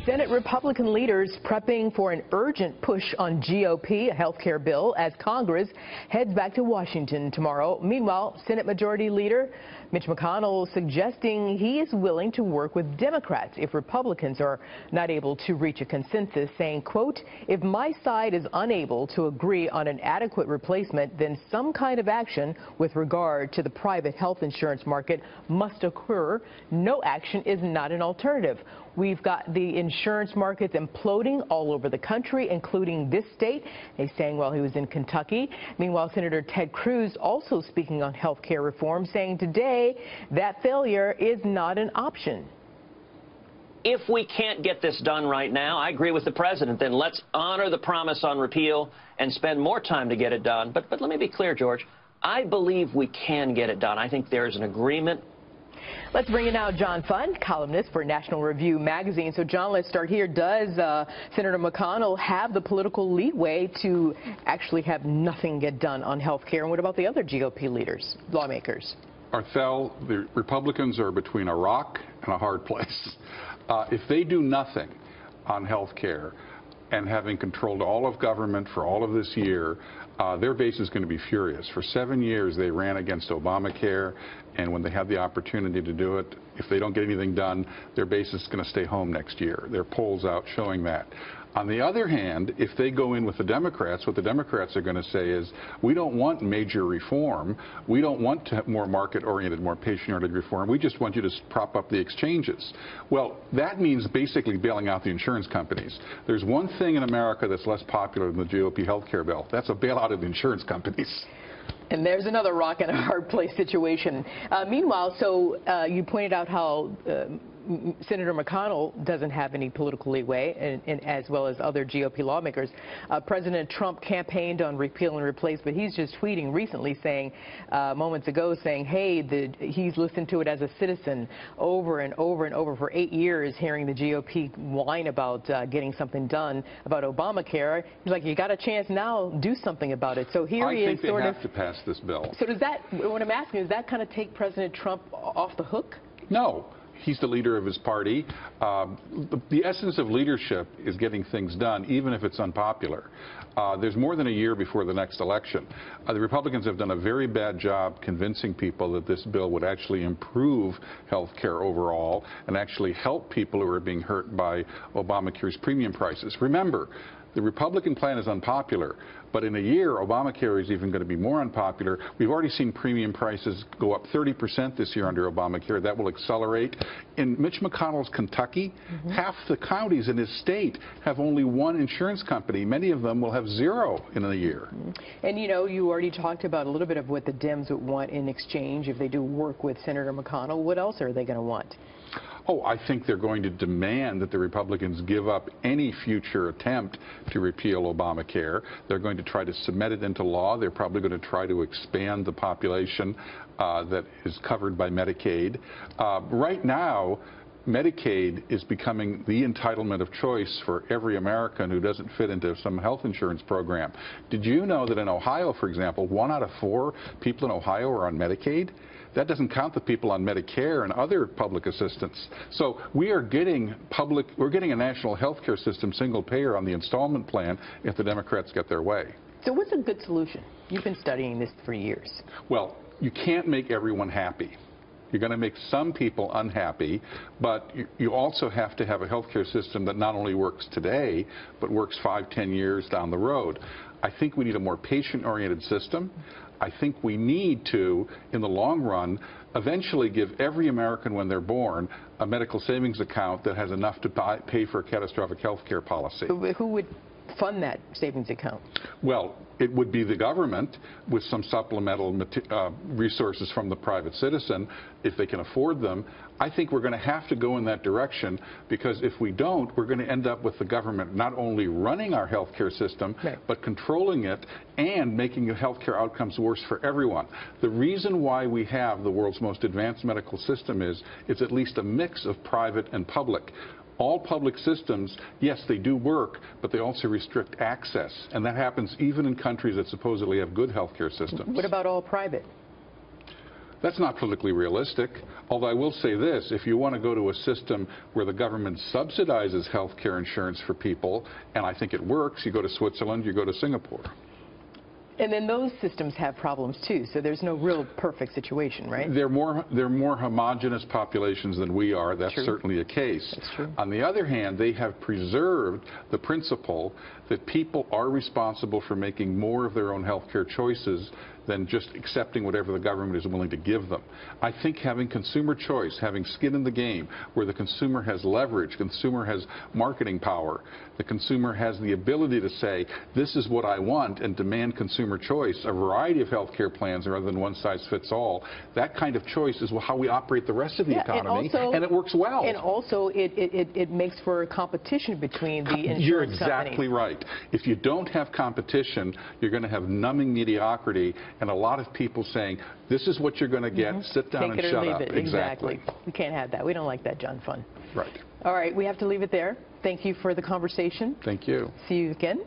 Senate Republican leaders prepping for an urgent push on GOP, a health care bill, as Congress heads back to Washington tomorrow. Meanwhile, Senate Majority Leader Mitch McConnell suggesting he is willing to work with Democrats if Republicans are not able to reach a consensus, saying, quote, if my side is unable to agree on an adequate replacement, then some kind of action with regard to the private health insurance market must occur. No action is not an alternative. We've got the insurance markets imploding all over the country, including this state. He's saying while he was in Kentucky. Meanwhile, Senator Ted Cruz also speaking on health care reform, saying today that failure is not an option. If we can't get this done right now, I agree with the president, then let's honor the promise on repeal and spend more time to get it done. But let me be clear, George. I believe we can get it done. I think there's an agreement. Let's bring in now John Fund, columnist for National Review magazine. So, John, let's start here. Does Senator McConnell have the political leeway to actually have nothing get done on health care? And what about the other GOP leaders, lawmakers? Arthel, the Republicans are between a rock and a hard place. If they do nothing on health care and having controlled all of government for all of this year, their base is going to be furious. For 7 years, they ran against Obamacare, and when they had the opportunity to do it, if they don't get anything done, their base is going to stay home next year. There are polls out showing that. On the other hand, if they go in with the Democrats, what the Democrats are going to say is, we don't want major reform. We don't want to have more market-oriented, more patient-oriented reform. We just want you to prop up the exchanges. Well, that means basically bailing out the insurance companies. There's one thing in America that's less popular than the GOP health care bill. That's a bailout of the insurance companies. And there's another rock and a hard place situation. Meanwhile, so you pointed out how Senator McConnell doesn't have any political leeway, and as well as other GOP lawmakers. President Trump campaigned on repeal and replace, but he's just tweeting recently saying, moments ago, saying, hey, he's listened to it as a citizen over and over and over for 8 years, hearing the GOP whine about getting something done about Obamacare. He's like, you got a chance now, do something about it. So here he is. I think they have to pass this bill. So does that, what I'm asking, does that kind of take President Trump off the hook? No. He's the leader of his party. The essence of leadership is getting things done, even if it's unpopular. There's more than a year before the next election. The Republicans have done a very bad job convincing people that this bill would actually improve health care overall and actually help people who are being hurt by Obamacare's premium prices. Remember, the Republican plan is unpopular, but in a year, Obamacare is even going to be more unpopular. We've already seen premium prices go up 30% this year under Obamacare. That will accelerate. In Mitch McConnell's Kentucky, half the counties in his state have only one insurance company. Many of them will have zero in a year. And, you know, you already talked about a little bit of what the Dems would want in exchange if they do work with Senator McConnell. What else are they going to want? Oh, I think they're going to demand that the Republicans give up any future attempt to repeal Obamacare. They're going to try to cement it into law. They're probably going to try to expand the population that is covered by Medicaid. Right now, Medicaid is becoming the entitlement of choice for every American who doesn't fit into some health insurance program. Did you know that in Ohio, for example, 1 out of 4 people in Ohio are on Medicaid? That doesn't count the people on Medicare and other public assistance. So we are getting we're getting a national health care system, single payer on the installment plan if the Democrats get their way. So what's a good solution? You've been studying this for years. Well, you can't make everyone happy. You're going to make some people unhappy, but you also have to have a health care system that not only works today, but works 5, 10 years down the road. I think we need a more patient-oriented system. I think we need to, in the long run, eventually give every American when they're born a medical savings account that has enough to pay for a catastrophic health care policy. Who would fund that savings account? Well, it would be the government with some supplemental resources from the private citizen if they can afford them. I think we're going to have to go in that direction, because if we don't, we're going to end up with the government not only running our health care system, but controlling it and making the health care outcomes worse for everyone. The reason why we have the world's most advanced medical system is it's at least a mix of private and public. All public systems, yes, they do work, but they also restrict access. And that happens even in countries that supposedly have good health care systems. What about all private? That's not politically realistic. Although I will say this, if you want to go to a system where the government subsidizes health care insurance for people, and I think it works, you go to Switzerland, you go to Singapore. And then those systems have problems too, so there's no real perfect situation, right? They're more homogenous populations than we are. That's certainly a case. That's true. On the other hand, they have preserved the principle that people are responsible for making more of their own health care choices than just accepting whatever the government is willing to give them. I think having consumer choice, having skin in the game, where the consumer has leverage, consumer has marketing power, the consumer has the ability to say, this is what I want, and demand consumer choice, a variety of health care plans rather than one size fits all. That kind of choice is how we operate the rest of the economy, and it works well. And also, it makes for a competition between the insurance You're exactly companies. right. If you don't have competition, you're going to have numbing mediocrity and a lot of people saying, this is what you're going to get, sit down and shut up. Exactly. We can't have that. We don't like that, John Fund. Right. All right, we have to leave it there. Thank you for the conversation. Thank you. See you again.